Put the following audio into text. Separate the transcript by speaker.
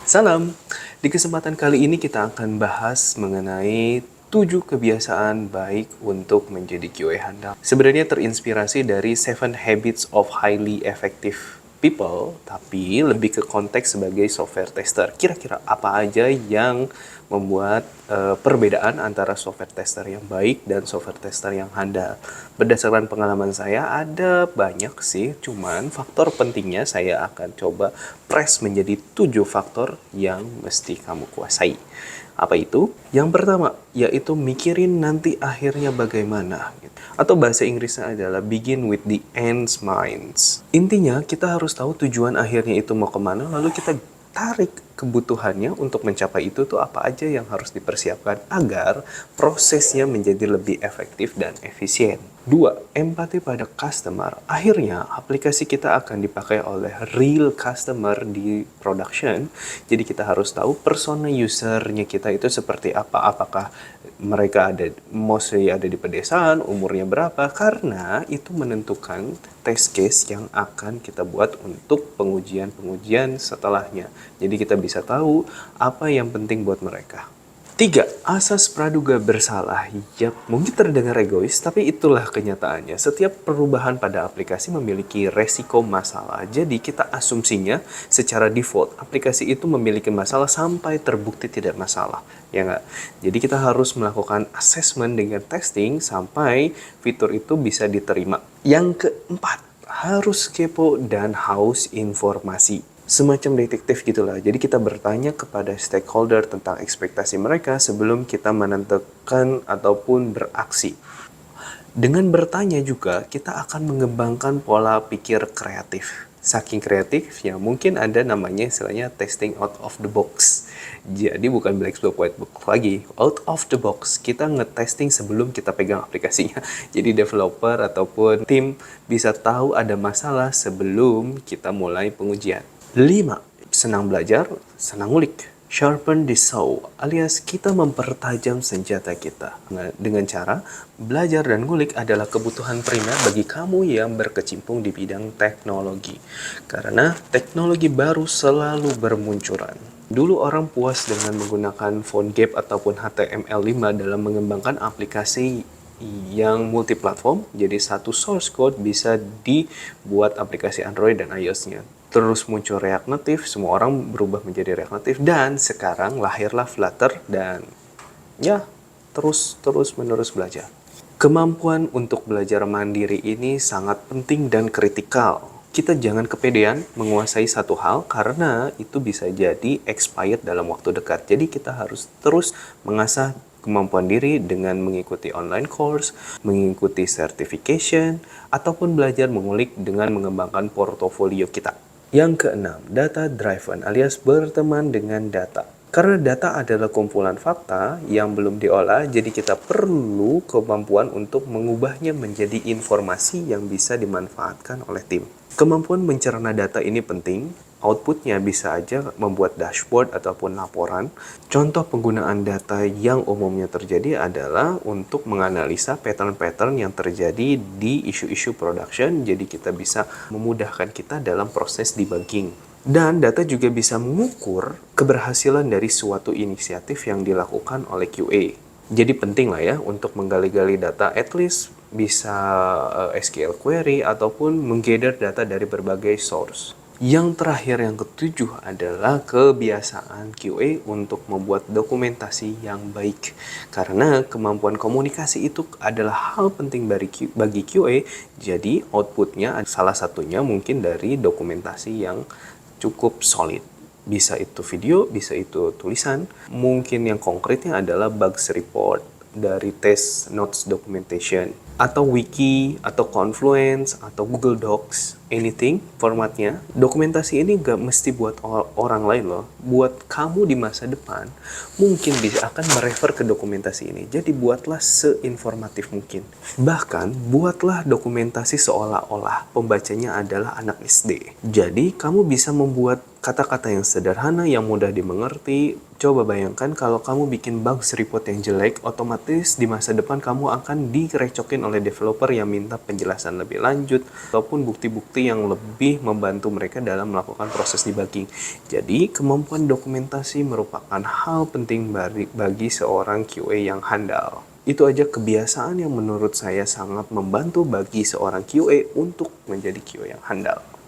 Speaker 1: Salam, di kesempatan kali ini kita akan bahas mengenai 7 kebiasaan baik untuk menjadi QA handal. Sebenarnya terinspirasi dari Seven Habits of Highly Effective People, tapi lebih ke konteks sebagai software tester. Kira-kira apa aja yang membuat perbedaan antara software tester yang baik dan software tester yang handal. Berdasarkan pengalaman saya ada banyak sih, cuman faktor pentingnya saya akan coba press menjadi 7 faktor yang mesti kamu kuasai. Apa itu? Yang pertama, yaitu mikirin nanti akhirnya bagaimana. Atau bahasa Inggrisnya adalah begin with the ends minds. Intinya, kita harus tahu tujuan akhirnya itu mau kemana, lalu kita tarik kebutuhannya untuk mencapai itu tuh apa aja yang harus dipersiapkan agar prosesnya menjadi lebih efektif dan efisien. 2. Empati pada customer. Akhirnya, aplikasi kita akan dipakai oleh real customer di production. Jadi kita harus tahu persona usernya kita itu seperti apa. Apakah mereka mostly ada di pedesaan, umurnya berapa. Karena itu menentukan test case yang akan kita buat untuk pengujian-pengujian setelahnya. Jadi kita bisa tahu apa yang penting buat mereka. 3. Asas praduga bersalah. Yap, mungkin terdengar egois, tapi itulah kenyataannya. Setiap perubahan pada aplikasi memiliki resiko masalah. Jadi kita asumsinya secara default, aplikasi itu memiliki masalah sampai terbukti tidak masalah. Ya nggak? Jadi kita harus melakukan assessment dengan testing sampai fitur itu bisa diterima. Yang keempat, harus kepo dan haus informasi. Semacam detektif gitulah. Jadi kita bertanya kepada stakeholder tentang ekspektasi mereka sebelum kita menentukan ataupun beraksi. Dengan bertanya juga, kita akan mengembangkan pola pikir kreatif. Saking kreatif, ya mungkin ada namanya istilahnya testing out of the box. Jadi bukan black box, white box lagi. Out of the box, kita ngetesting sebelum kita pegang aplikasinya. Jadi developer ataupun tim bisa tahu ada masalah sebelum kita mulai pengujian. 5. Senang belajar, senang ngulik. Sharpen the saw, alias kita mempertajam senjata kita. Dengan cara belajar dan ngulik adalah kebutuhan primer bagi kamu yang berkecimpung di bidang teknologi. Karena teknologi baru selalu bermunculan. Dulu orang puas dengan menggunakan PhoneGap ataupun HTML5 dalam mengembangkan aplikasi yang multiplatform, jadi satu source code bisa dibuat aplikasi Android dan iOS-nya. Terus muncul React Native, semua orang berubah menjadi React Native, dan sekarang lahirlah Flutter dan ya terus-menerus belajar. Kemampuan untuk belajar mandiri ini sangat penting dan kritikal. Kita jangan kepedean menguasai satu hal karena itu bisa jadi expired dalam waktu dekat. Jadi kita harus terus mengasah kemampuan diri dengan mengikuti online course, mengikuti certification, ataupun belajar mengulik dengan mengembangkan portofolio kita. Yang keenam, data driven alias berteman dengan data. Karena data adalah kumpulan fakta yang belum diolah, jadi kita perlu kemampuan untuk mengubahnya menjadi informasi yang bisa dimanfaatkan oleh tim. Kemampuan mencerna data ini penting. Outputnya bisa aja membuat dashboard ataupun laporan. Contoh penggunaan data yang umumnya terjadi adalah untuk menganalisa pattern-pattern yang terjadi di isu-isu production. Jadi kita bisa memudahkan kita dalam proses debugging. Dan data juga bisa mengukur keberhasilan dari suatu inisiatif yang dilakukan oleh QA. Jadi penting lah ya untuk menggali-gali data, at least bisa SQL query ataupun menggather data dari berbagai source. Yang terakhir, yang ketujuh adalah kebiasaan QA untuk membuat dokumentasi yang baik. Karena kemampuan komunikasi itu adalah hal penting bagi QA, jadi outputnya salah satunya mungkin dari dokumentasi yang cukup solid. Bisa itu video, bisa itu tulisan. Mungkin yang konkretnya adalah bugs report dari test notes documentation, atau wiki, atau Confluence, atau Google Docs, anything formatnya. Dokumentasi ini gak mesti buat orang lain loh, buat kamu di masa depan mungkin bisa akan merefer ke dokumentasi ini. Jadi buatlah seinformatif mungkin. Bahkan buatlah dokumentasi seolah-olah pembacanya adalah anak SD. Jadi kamu bisa membuat kata-kata yang sederhana, yang mudah dimengerti, Coba bayangkan kalau kamu bikin bugs report yang jelek, otomatis di masa depan kamu akan direcokin oleh developer yang minta penjelasan lebih lanjut ataupun bukti-bukti yang lebih membantu mereka dalam melakukan proses debugging. Jadi, kemampuan dokumentasi merupakan hal penting bagi seorang QA yang handal. Itu aja kebiasaan yang menurut saya sangat membantu bagi seorang QA untuk menjadi QA yang handal.